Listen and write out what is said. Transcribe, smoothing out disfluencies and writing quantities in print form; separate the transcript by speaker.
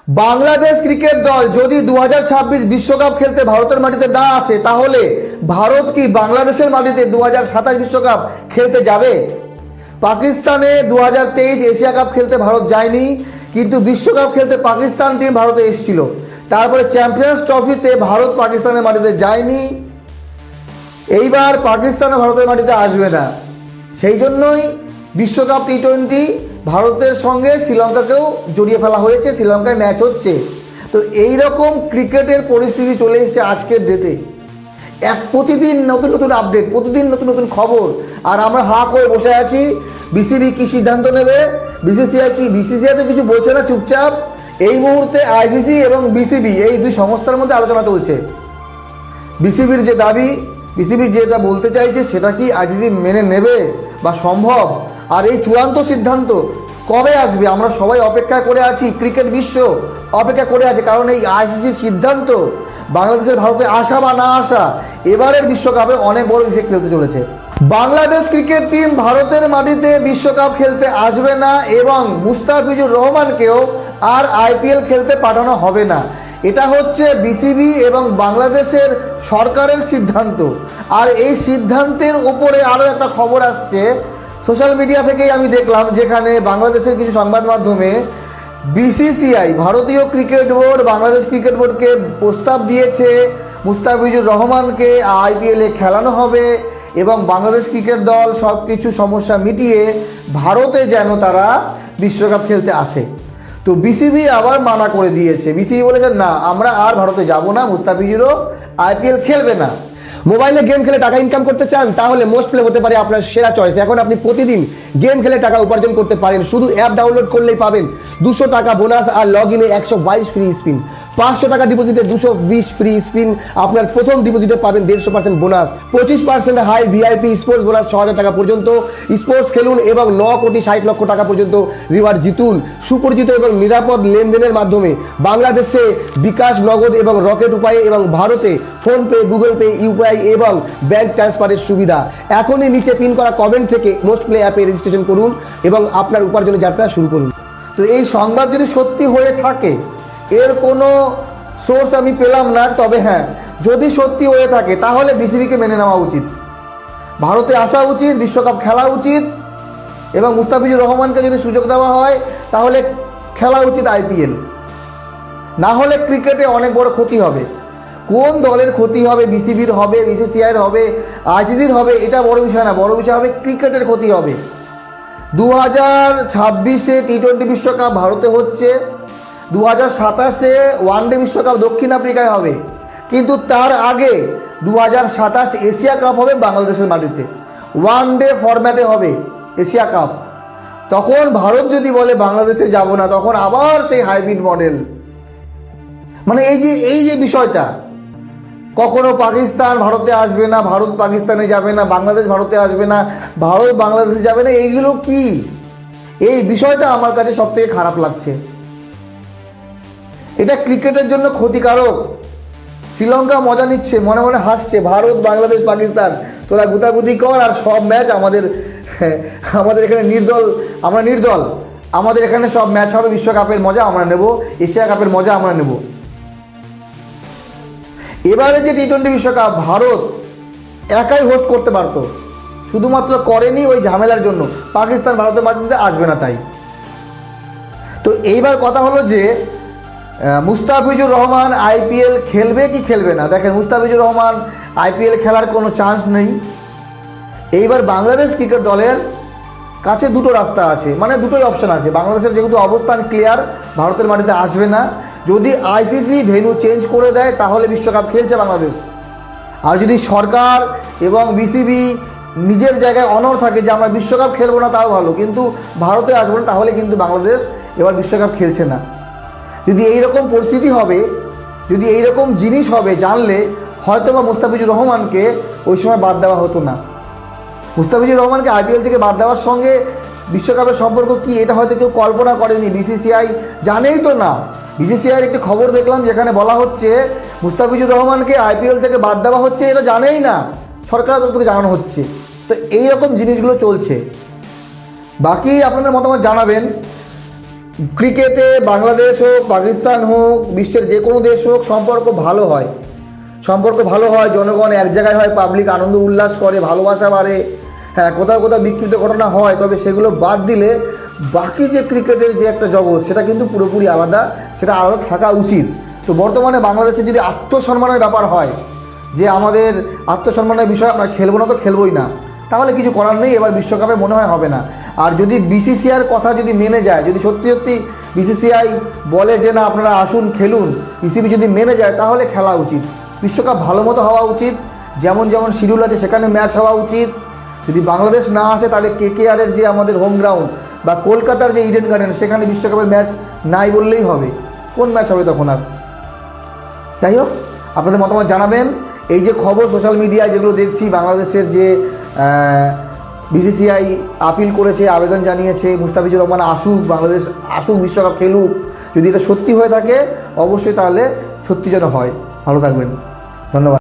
Speaker 1: Bangladesh cricket দল যদি 2026 বিশ্বকাপ খেলতে ভারতের মাটিতে না আসে, তাহলে ভারত কি বাংলাদেশের মাটিতে 2027 বিশ্বকাপ খেলতে যাবে? পাকিস্তানে 2023 এশিয়া কাপ খেলতে ভারত যায়নি, কিন্তু বিশ্বকাপ খেলতে পাকিস্তান টিম ভারতে এসেছিল। তারপরে চ্যাম্পিয়ন্স ট্রফিতে ভারত পাকিস্তানের মাটিতে যায়নি। এইবার পাকিস্তানও ভারতের মাটিতে আসবে না। সেই জন্যই বিশ্বকাপ টি20 ভারতের সঙ্গে শ্রীলঙ্কাকেও জড়িয়ে ফেলা হয়েছে, শ্রীলঙ্কায় ম্যাচ হচ্ছে। তো এই রকম ক্রিকেটের পরিস্থিতি চলে এসেছে আজকের ডেটে। প্রতিদিন নতুন নতুন আপডেট, প্রতিদিন নতুন নতুন খবর, আর আমরা হা করে বসে আছি। বিসিবি কি সিদ্ধান্ত নেবে, বিসিসিআই কি? বিসিসিআই তো কিছু বলছে না, চুপচাপ। এই মুহূর্তে আইসিসি এবং বিসিবি এই দুই সংস্থার মধ্যে আলোচনা চলছে। বিসিবির যে দাবি, বিসিবি যেটা বলতে চাইছে, সেটা কি আইসিসি মেনে নেবে বা সম্ভব? আর এই চূড়ান্ত সিদ্ধান্ত কবে আসবে আমরা সবাই অপেক্ষা করে আছি, ক্রিকেট বিশ্ব অপেক্ষা করে আছে। কারণ এই আইসিসির সিদ্ধান্ত বাংলাদেশের ভারতে আসা বা না আসা এবারের বিশ্বকাপে অনেক বড় ইফেক্ট ফেলতে চলেছে। বাংলাদেশ ক্রিকেট টিম ভারতের মাটিতে বিশ্বকাপ খেলতে আসবে না এবং মুস্তাফিজুর রহমানকেও আর আইপিএল খেলতে পাঠানো হবে না। এটা হচ্ছে বিসিবি এবং বাংলাদেশের সরকারের সিদ্ধান্ত। আর এই সিদ্ধান্তের উপরে আরও একটা খবর আসছে সোশ্যাল মিডিয়া থেকেই আমি দেখলাম, যেখানে বাংলাদেশের কিছু সংবাদ মাধ্যমে বিসিসিআই ভারতীয় ক্রিকেট বোর্ড বাংলাদেশ ক্রিকেট বোর্ডকে প্রস্তাব দিয়েছে মুস্তাফিজুর রহমানকে আইপিএলে খেলানো হবে এবং বাংলাদেশ ক্রিকেট দল সব কিছু সমস্যা মিটিয়ে ভারতে যেন তারা বিশ্বকাপ খেলতে আসে। তো বিসিবি আবার মানা করে দিয়েছে। বিসিবি বলেছে না, আমরা আর ভারতে যাব না, মুস্তাফিজুরও আইপিএল খেলবে না। মোবাইলে গেম খেলে টাকা ইনকাম করতে চান, তাহলে মোস্ট প্লে হতে পারে আপনার সেরা চয়েস। এখন আপনি প্রতিদিন গেম খেলে টাকা উপার্জন করতে পারেন। শুধু অ্যাপ ডাউনলোড করলেই পাবেন 200 টাকা বোনাস আর লগ ইনে 122 ফ্রি স্পিন। 500 টাকা ডিপোজিটে 220 ফ্রি স্পিন। আপনার প্রথম ডিপোজিটে পাবেন 150% bonus, 25% high VIP sports bonus 6000 টাকা পর্যন্ত। স্পোর্টস খেলুন এবং 9,60,00,000 টাকা পর্যন্ত রিওয়ার্ড জিতুন। সুপরিচিত এবং নিরাপদ লেনদেনের মাধ্যমে বাংলাদেশে বিকাশ, নগদ এবং রকেট উপায়ে এবং ভারতে ফোনপে, গুগল পে, ইউপিআই এবং ব্যাংক ট্রান্সফারের সুবিধা। এখনই নিচে পিন করা কমেন্ট থেকে মোস্ট প্লে অ্যাপে রেজিস্ট্রেশন করুন এবং আপনার উপার্জনের যাত্রা শুরু করুন। তো এই সংবাদ যদি সত্যি হয়ে থাকে, এর কোনো সোর্স আমি পেলাম না, তবে হ্যাঁ, যদি সত্যি হয়ে থাকে তাহলে বিসিবিকে মেনে নেওয়া উচিত, ভারতে আসা উচিত, বিশ্বকাপ খেলা উচিত এবং মুস্তাফিজুর রহমানকে যদি সুযোগ দেওয়া হয় তাহলে খেলা উচিত আইপিএল। না হলে ক্রিকেটে অনেক বড় ক্ষতি হবে। কোন দলের ক্ষতি হবে, বিসিবির হবে, বিসিসিআইয়ের হবে, আইসিসির হবে, এটা বড় বিষয় না। বড় বিষয় হবে ক্রিকেটের ক্ষতি হবে। 2026-এ টি20 বিশ্বকাপ ভারতে হচ্ছে, 2027-এ ওয়ানডে বিশ্বকাপ দক্ষিণ আফ্রিকায় হবে, কিন্তু তার আগে 2027 এশিয়া কাপ হবে বাংলাদেশের মাটিতে। ওয়ানডে ফরম্যাটে হবে এশিয়া কাপ। তখন ভারত যদি বলে বাংলাদেশে যাব না, তখন আবার সেই হাইব্রিড মডেল। মানে এই যে বিষয়টা, কখনো পাকিস্তান ভারতে আসবে না, ভারত পাকিস্তানে যাবে না, বাংলাদেশ ভারতে আসবে না, ভারত বাংলাদেশে যাবে না, এইগুলো কি? এই বিষয়টা আমার কাছে সবথেকে খারাপ লাগছে। এটা ক্রিকেটের জন্য ক্ষতিকারক। শ্রীলঙ্কা মজা নিচ্ছে, মনে মনে হাসছে, ভারত, বাংলাদেশ, পাকিস্তান তোরা গুতাগুতি কর, আর সব ম্যাচ আমাদের এখানে নির্দল, আমরা নির্দল, আমাদের এখানে সব ম্যাচ হবে, বিশ্বকাপের মজা আমরা নেব, এশিয়া কাপের মজা আমরা নেব। এবারে যে টি20 বিশ্বকাপ ভারত একাই হোস্ট করতে পারতো, শুধুমাত্র করেনি ওই ঝামেলার জন্য, পাকিস্তান ভারতের মাটিতে আসবে না তাই। তো এইবার কথা হলো যে মুস্তাফিজুর রহমান আইপিএল খেলবে কি খেলবে না। দেখেন, মুস্তাফিজুর রহমান আইপিএল খেলার কোনো চান্স নেই। এইবার বাংলাদেশ ক্রিকেট দলের কাছে দুটো রাস্তা আছে, মানে দুটোই অপশান আছে। বাংলাদেশের যেহেতু অবস্থান ক্লিয়ার, ভারতের মাটিতে আসবে না। যদি আইসিসি ভেন্যু চেঞ্জ করে দেয় তাহলে বিশ্বকাপ খেলছে বাংলাদেশ। আর যদি সরকার এবং বিসিবি নিজের জায়গায় অনড় থাকে যে আমরা বিশ্বকাপ খেলবো না, তাও ভালো, কিন্তু ভারতে আসবো না, তাহলে কিন্তু বাংলাদেশ এবার বিশ্বকাপ খেলছে না। যদি এইরকম পরিস্থিতি হবে, যদি এইরকম জিনিস হবে, জানলে হয়তো বা মুস্তাফিজুর রহমানকে ওই সময় বাদ দেওয়া হতো না। মুস্তাফিজুর রহমানকে আইপিএল থেকে বাদ দেওয়ার সঙ্গে বিশ্বকাপের সম্পর্ক কি, এটা হয়তো কেউ কল্পনা করেনি, বিসিসিআই জানেই তো না। বিসিসিআইয়ের একটি খবর দেখলাম যেখানে বলা হচ্ছে মুস্তাফিজুর রহমানকে আইপিএল থেকে বাদ দেওয়া হচ্ছে, এটা জানেই না, সরকারের তরফ থেকে জানানো হচ্ছে। তো এইরকম জিনিসগুলো চলছে। বাকি আপনাদের মতামত জানাবেন। ক্রিকেটে বাংলাদেশ হোক, পাকিস্তান হোক, বিশ্বের যে কোনো দেশ হোক, সম্পর্ক ভালো হয়, জনগণ এক জায়গায় হয়, পাবলিক আনন্দ উল্লাস করে, ভালোবাসা বাড়ে। হ্যাঁ, কোথাও কোথাও বিকৃত ঘটনা হয়, তবে সেগুলো বাদ দিলে বাকি যে ক্রিকেটের যে একটা জগৎ, সেটা কিন্তু পুরোপুরি আলাদা, সেটা আলাদা থাকা উচিত। তো বর্তমানে বাংলাদেশে যদি আত্মসম্মানের ব্যাপার হয়, যে আমাদের আত্মসম্মানের বিষয় আমরা খেলবো না তো খেলবোই না, তাহলে কিছু করার নেই, এবার বিশ্বকাপে মনে হয় হবে না। আর যদি বিসিসিআইয়ের কথা যদি মেনে যায়, যদি সত্যি সত্যি বিসিসিআই বলে যে না আপনারা আসুন খেলুন, বিসিবি যদি মেনে যায়, তাহলে খেলা উচিত। বিশ্বকাপ ভালো মতো হওয়া উচিত, যেমন যেমন শিডিউল আছে সেখানে ম্যাচ হওয়া উচিত। যদি বাংলাদেশ না আসে, তাহলে কেকেআরের যে আমাদের হোম গ্রাউন্ড বা কলকাতার যে ইডেন গার্ডেন, সেখানে বিশ্বকাপের ম্যাচ নাই বললেই হবে। কোন ম্যাচ হবে তখন আর? যাই হোক, আপনাদের মতামত জানাবেন। এই যে খবর সোশ্যাল মিডিয়ায় যেগুলো দেখছি, বাংলাদেশের যে বিসিসিআই আপিল করেছে, আবেদন জানিয়েছে, মুস্তাফিজুর রহমান আসুক, বাংলাদেশ আসুক, বিশ্বকাপ খেলুক, যদি এটা সত্যি হয়ে থাকে অবশ্যই তাহলে সত্যি যেন হয়। ভালো থাকবেন, ধন্যবাদ।